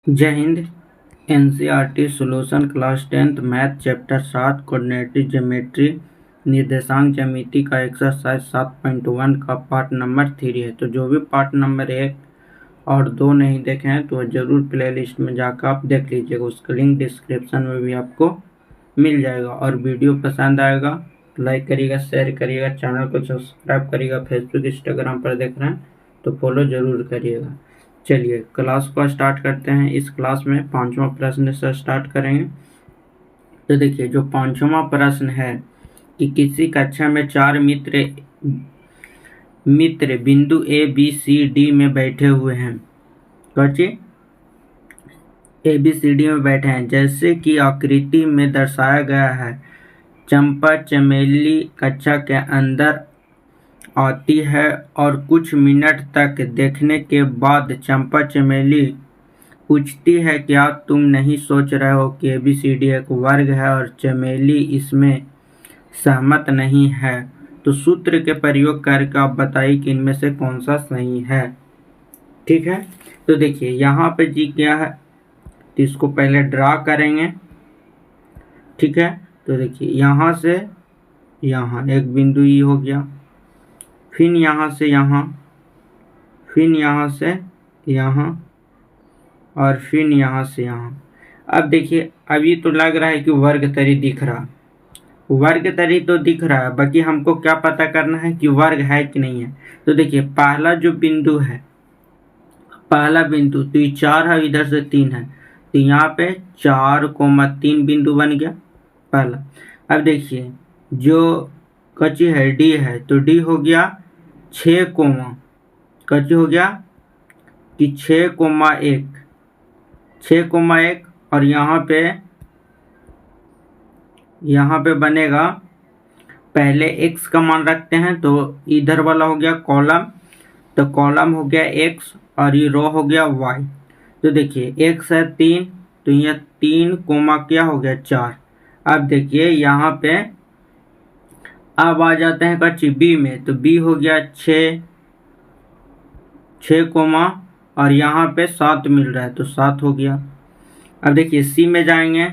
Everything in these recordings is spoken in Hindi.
जय Hind. NCERT solution class 10th math chapter 7 coordinate geometry निर्देशांक ज्यामिति का एक्सरसाइज 7.1 का पार्ट नंबर 3 है। तो जो भी पार्ट नंबर 1 और 2 नहीं देखे हैं तो जरूर प्लेलिस्ट में जाकर आप देख लीजिएगा। उसका लिंक डिस्क्रिप्शन में भी आपको मिल जाएगा। और वीडियो पसंद आएगा तो लाइक करिएगा, शेयर करिएगा, चैनल को सब्सक्राइब करिएगा। फेसबुक इंस्टाग्राम पर देख रहे हैं तो फॉलो जरूर करिएगा। चलिए क्लास को स्टार्ट करते हैं। इस क्लास में 5वां प्रश्न से स्टार्ट करेंगे। तो देखिए जो 5वां प्रश्न है कि किसी कक्षा में 4 मित्र बिंदु ए बी सी डी में बैठे हुए हैं। कच्चे ए बी सी डी में बैठे हैं जैसे कि आकृति में दर्शाया गया है। चंपा चमेली कक्षा के अंदर आती है और कुछ मिनट तक देखने के बाद चंपा चमेली पूछती है क्या तुम नहीं सोच रहे हो कि ABCD एक वर्ग है और चमेली इसमें सहमत नहीं है। तो सूत्र के प्रयोग करके आप बताइए कि इनमें से कौन सा सही है। ठीक है, तो देखिए यहाँ पे जी क्या है, तो इसको पहले ड्रा करेंगे। ठीक है, तो देखिए यहाँ से यहाँ एक बिंदु ई हो गया, फिर यहाँ से यहाँ, फिर यहाँ से यहाँ और फिर यहाँ से यहाँ। अब देखिए अभी तो लग रहा है कि वर्ग तरी दिख रहा, वर्ग तरी तो दिख रहा है, बाकी हमको क्या पता करना है कि वर्ग है कि नहीं है। तो देखिए पहला जो बिंदु है, पहला बिंदु तो ये 4 है, इधर से 3 है, तो यहाँ पे 4,3 बिंदु बन गया पहला। अब देखिए जो कच्ची है डी है, तो डी हो गया 6 कोमा, कच्ची हो गया कि 6,1, 6,1 और यहाँ पे बनेगा, पहले x का मान रखते हैं तो इधर वाला हो गया कॉलम, तो कॉलम हो गया x और ये रो हो गया y। तो देखिए x है 3, तो यह 3 कोमा क्या हो गया 4। अब देखिए यहाँ पे अब आ जाते हैं कच्ची b में, तो b हो गया 6 कोमा और यहाँ पे 7 मिल रहा है तो 7 हो गया। अब देखिए सी में जाएंगे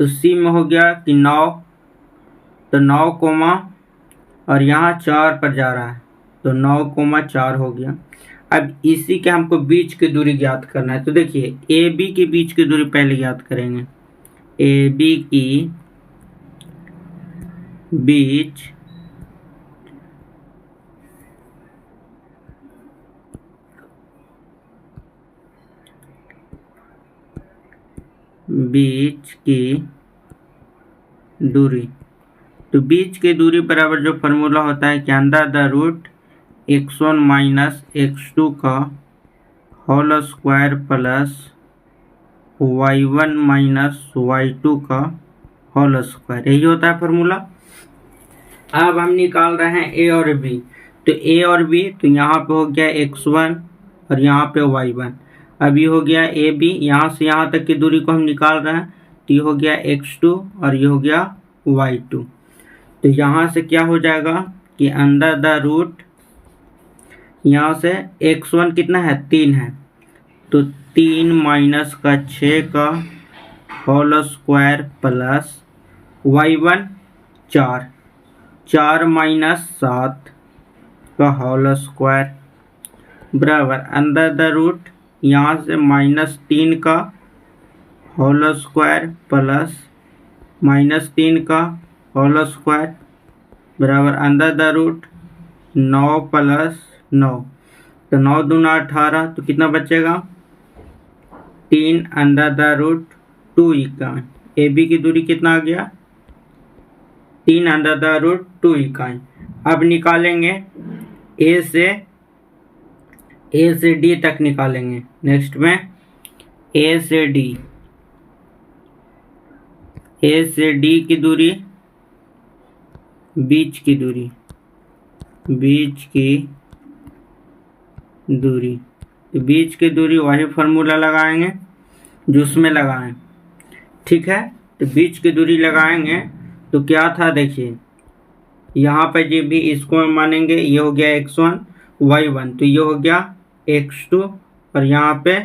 तो सी में हो गया कि 9, तो 9 कोमा और यहाँ 4 पर जा रहा है तो 9,4 हो गया। अब इसी के हमको बीच की दूरी ज्ञात करना है। तो देखिए ए बी के बीच की दूरी पहले ज्ञात करेंगे। ए बी की बीच की दूरी, तो बीच की दूरी बराबर जो फॉर्मूला होता है कि under the root x1 minus x2 का whole square plus y1 minus y2 का होल स्क्वायर, यही होता है फॉर्मूला। अब हम निकाल रहे हैं a और b, तो a और b तो यहाँ पे हो गया x1 और यहाँ पे y1। अब ये हो गया ए बी, यहाँ से यहाँ तक की दूरी को हम निकाल रहे हैं, तो ये हो गया x2 और ये हो गया y2। तो यहाँ से क्या हो जाएगा कि अंडर द रूट, यहाँ से x1 कितना है 3 है, तो 3 माइनस का 6 का whole square plus y1 4, 4 minus 7 का होल स्क्वायर बराबर अंडर द रूट, यहाँ से -3 का होल स्क्वायर प्लस -3 का होल स्क्वायर बराबर अंडर द रूट 9 प्लस 9, तो 9 दूना 18, तो कितना बचेगा 3 अंडर द रूट 2 इकाई। ए बी की दूरी कितना आ गया 3 अंडर द रूट 2 इकाई। अब निकालेंगे ए से डी तक निकालेंगे। नेक्स्ट में ए से डी की दूरी, बीच की दूरी वही फॉर्मूला लगाएंगे जो उसमें लगाएं। ठीक है, तो बीच की दूरी लगाएंगे तो क्या था देखिए, यहाँ पे जो भी इसको मानेंगे ये हो गया x1 y1, तो ये हो गया x2 और यहाँ पे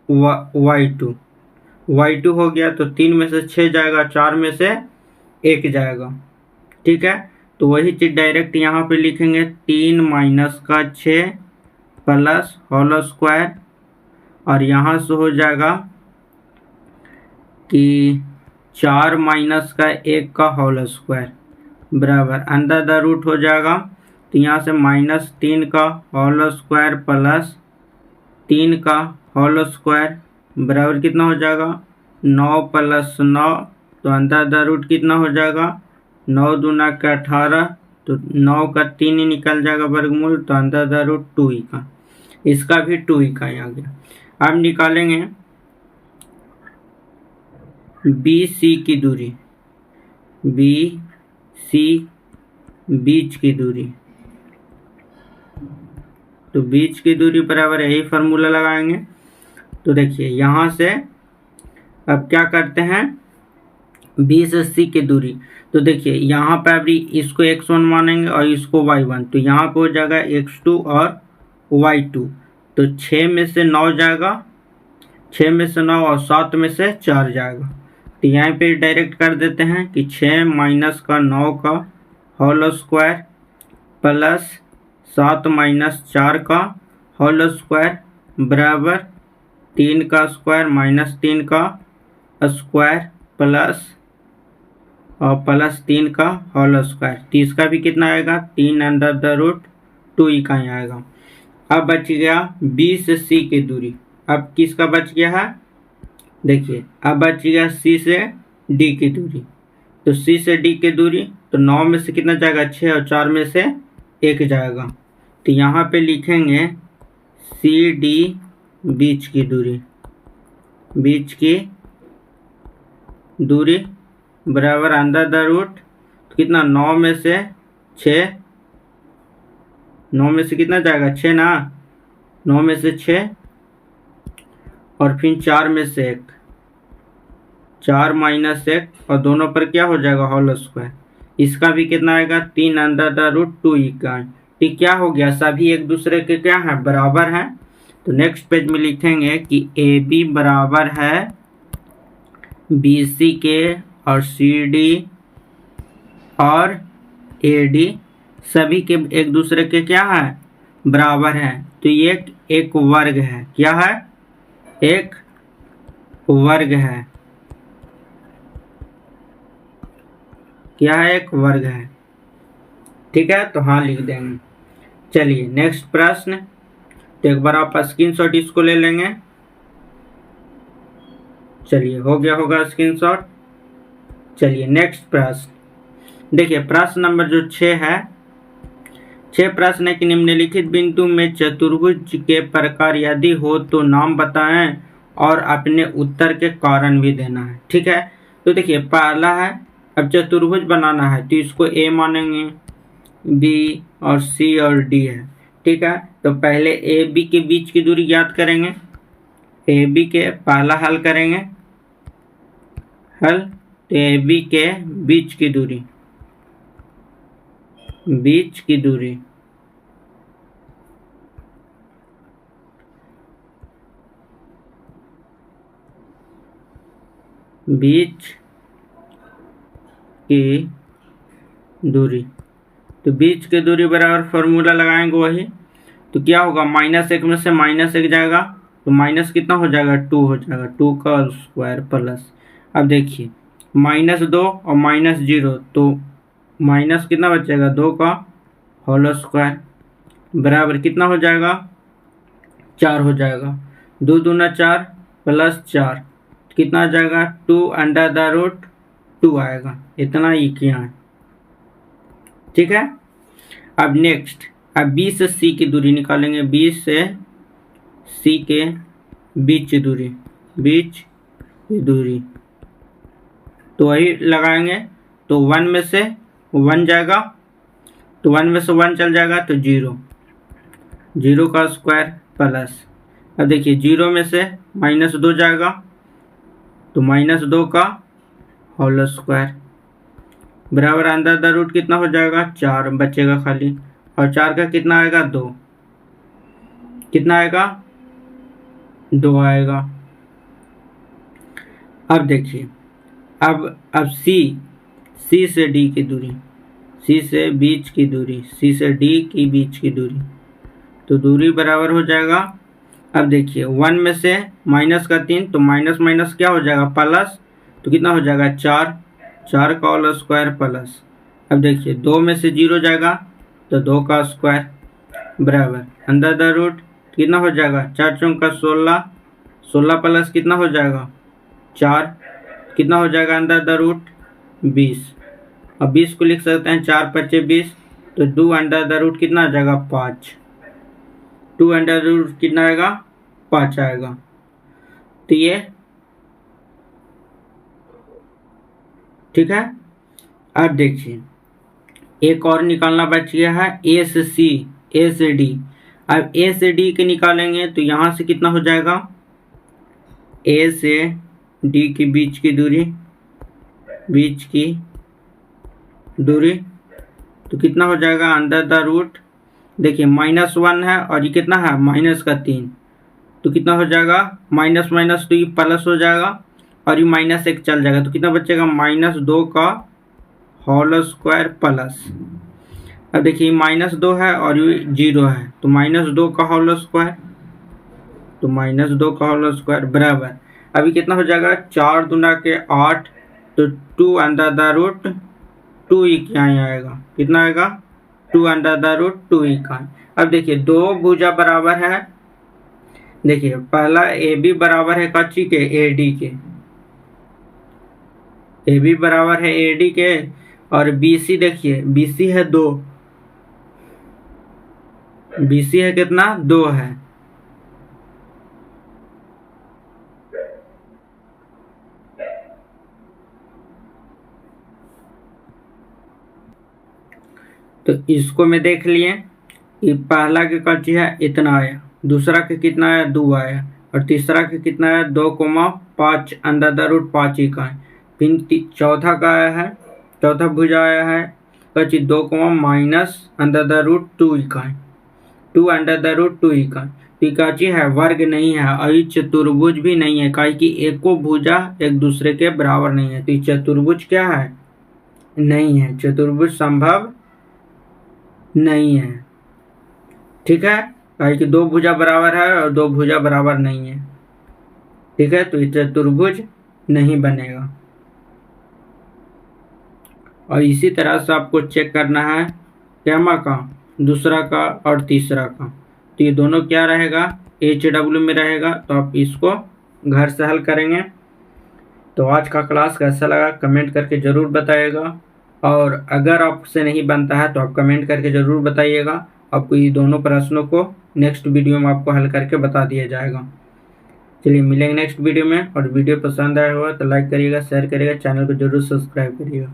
y2 हो गया तो 3 में से 6 जाएगा, 4 में से 1 जाएगा। ठीक है, तो वही चीज़ डायरेक्ट यहाँ पे लिखेंगे 3 माइनस का 6 प्लस होल स्क्वायर, और यहाँ से हो जाएगा कि 4 माइनस का 1 का होल स्क्वायर बराबर अंडर द रूट हो जाएगा। तो यहाँ से -3 का होल स्क्वायर प्लस 3 का होल स्क्वायर बराबर कितना हो जाएगा 9 प्लस 9, तो अंडर द रूट कितना हो जाएगा 9 दूना का 18, तो 9 का 3 ही निकल जाएगा वर्गमूल, तो अंडर द रूट 2 ही का, इसका भी 2 ही का आ गया। अब निकालेंगे बी सी की दूरी, बी सी बीच की दूरी, तो बीच की दूरी बराबर यही फार्मूला लगाएंगे। तो देखिए यहाँ से अब क्या करते हैं बी से सी की दूरी, तो देखिए यहाँ पर अभी इसको x1 मानेंगे और इसको y1, तो यहाँ पे हो जाएगा x2 और y2, तो 6 में से 9 जाएगा, 6 में से 9 और 7 में से 4 जाएगा। तो यहाँ पे डायरेक्ट कर देते हैं कि 6 माइनस का 9 का होल स्क्वायर प्लस 7 माइनस 4 का होल स्क्वायर बराबर 3 का स्क्वायर माइनस 3 का स्क्वायर प्लस 3 का होल स्क्वायर, तो इसका भी कितना आएगा 3 अंडर द रूट 2 ही का आएगा। अब बच गया बी से सी की दूरी, अब किसका बच गया है देखिए, अब बच गया सी से डी की दूरी, तो सी से डी की दूरी तो 9 में से कितना जाएगा 6 और 4 में से 1 जाएगा, तो यहाँ पे लिखेंगे सी डी बीच की दूरी, बीच की दूरी बराबर अंडर द रूट कितना 9 में से 6, 9 में से कितना जाएगा 6 ना, 9 में से 6 और फिर 4 में से 1, 4 माइनस 1 और दोनों पर क्या हो जाएगा होल स्क्वायर, इसका भी कितना आएगा 3 अंडर द रूट 2 ही का। तो क्या हो गया सभी एक दूसरे के क्या है बराबर हैं। तो नेक्स्ट पेज में लिखेंगे कि ए बी बराबर है बी सी के और सी डी और ए डी सभी के एक दूसरे के क्या है बराबर है, तो ये एक वर्ग है, क्या है एक वर्ग है, क्या है एक वर्ग है। ठीक है, तो हाँ लिख देंगे। चलिए नेक्स्ट प्रश्न, तो एक बार आप स्क्रीनशॉट इसको ले लेंगे। चलिए हो गया होगा स्क्रीनशॉट। चलिए नेक्स्ट प्रश्न देखिए, प्रश्न नंबर जो 6 है, 6 प्रश्न है कि निम्नलिखित बिंदु में चतुर्भुज के प्रकार यदि हो तो नाम बताएं और अपने उत्तर के कारण भी देना है। ठीक है, तो देखिए पहला है अब चतुर्भुज बनाना है, तो इसको ए मानेंगे, बी और सी और डी है। ठीक है, तो पहले ए बी के बीच की दूरी ज्ञात करेंगे, ए बी के पहला हल करेंगे, हल तो ए बी के बीच की दूरी, बीच की दूरी बीच की दूरी, तो बीच की दूरी बराबर फॉर्मूला लगाएंगे वही, तो क्या होगा -1 में से -1 जाएगा, तो माइनस कितना हो जाएगा 2 हो जाएगा, 2 का स्क्वायर प्लस, अब देखिए -2 और -0, तो माइनस कितना बचेगा 2 का होल स्क्वायर बराबर कितना हो जाएगा 4 हो जाएगा, 2 दूना 4 प्लस 4 कितना आ जाएगा 2 अंडर द रूट 2 आएगा, इतना ही किया है। ठीक है, अब नेक्स्ट अब बी से सी की दूरी निकालेंगे, बी से सी के बीच की दूरी, बीच की दूरी तो वही लगाएंगे, तो 1 में से 1 जाएगा, तो 1 में से 1 चल जाएगा तो 0, 0 का स्क्वायर प्लस, अब देखिए 0 में से -2 जाएगा, तो -2 का होल स्क्वायर बराबर अंदर द रूट कितना हो जाएगा 4 बचेगा खाली, और 4 का कितना आएगा 2, कितना आएगा 2 आएगा। अब देखिए, अब सी से डी की दूरी, सी से बीच की दूरी, सी से डी की बीच की दूरी, तो दूरी बराबर हो जाएगा। अब देखिए 1 में से माइनस का 3, तो माइनस माइनस क्या हो जाएगा प्लस, तो कितना हो जाएगा 4, 4 का होल स्क्वायर प्लस। अब देखिए 2 में से 0 जाएगा तो 2 का स्क्वायर बराबर अंडर द रूट कितना हो जाएगा 4 चौक का 16, 16 प्लस कितना हो जाएगा 4, कितना हो जाएगा अंडर द रूट 20। अब 20 को लिख सकते हैं 4 पच्चे 20, तो 2 अंडर द रूट कितना आ जाएगा 5, 2 अंडर रूट कितना आएगा 5 आएगा। तो ये ठीक है। अब देखिए एक और निकालना बच गया है ए से सी, ए से डी। अब ए से डी के निकालेंगे तो यहाँ से कितना हो जाएगा, ए से डी के बीच की दूरी, तो कितना हो जाएगा अंडर द रूट, देखिए -1 है और ये कितना है माइनस का 3, तो कितना हो जाएगा माइनस माइनस तो ये प्लस हो जाएगा और ये -1 चल जाएगा, तो कितना बचेगा -2 का होल स्क्वायर प्लस। अब देखिए -2 है और ये 0 है, तो -2 का होल स्क्वायर, तो -2 का होल स्क्वायर बराबर अभी कितना हो जाएगा 4 दूना के 8, तो 2 अंडर द रूट 2 ही क्या आएगा, कितना आएगा 2 अंडर द रूट 2 ही का। अब देखिए दो भुजा बराबर है, देखिए पहला ए बी बराबर है कच्ची के ए डी के, ए बी बराबर है ए डी के, और बी सी देखिए बी सी है 2, बी सी है कितना 2 है, तो इसको मैं देख लिए कि पहला के कच्ची है इतना आया, दूसरा के कितना आया 2 आया, और तीसरा के कितना आया 2,5 अंडर द रूट 5 ही का है। फिर चौथा का आया है, चौथा भुजा आया है कच्ची 2, माइनस अंडर द रूट 2 ही का है, 2 अंडर द रूट 2 ही का। पिकाची है वर्ग नहीं है और चतुर्भुज भी नहीं है, काहे कि एको भुजा एक दूसरे के बराबर नहीं है, तो ये चतुर्भुज क्या है नहीं है, चतुर्भुज संभव नहीं है। ठीक है, काहे कि 2 भुजा बराबर है और 2 भुजा बराबर नहीं है, ठीक है, तो ये चतुर्भुज नहीं बनेगा। और इसी तरह से आपको चेक करना है कैमा का, दूसरा का और तीसरा का, तो ये दोनों क्या रहेगा HW में रहेगा, तो आप इसको घर से हल करेंगे। तो आज का क्लास कैसा लगा कमेंट करके ज़रूर बताइएगा, और अगर आपसे नहीं बनता है तो आप कमेंट करके ज़रूर बताइएगा, आपको ये दोनों प्रश्नों को नेक्स्ट वीडियो में आपको हल करके बता दिया जाएगा। चलिए मिलेंगे नेक्स्ट वीडियो में, और वीडियो पसंद आया होगा तो लाइक करिएगा, शेयर करिएगा, चैनल को जरूर सब्सक्राइब करिएगा।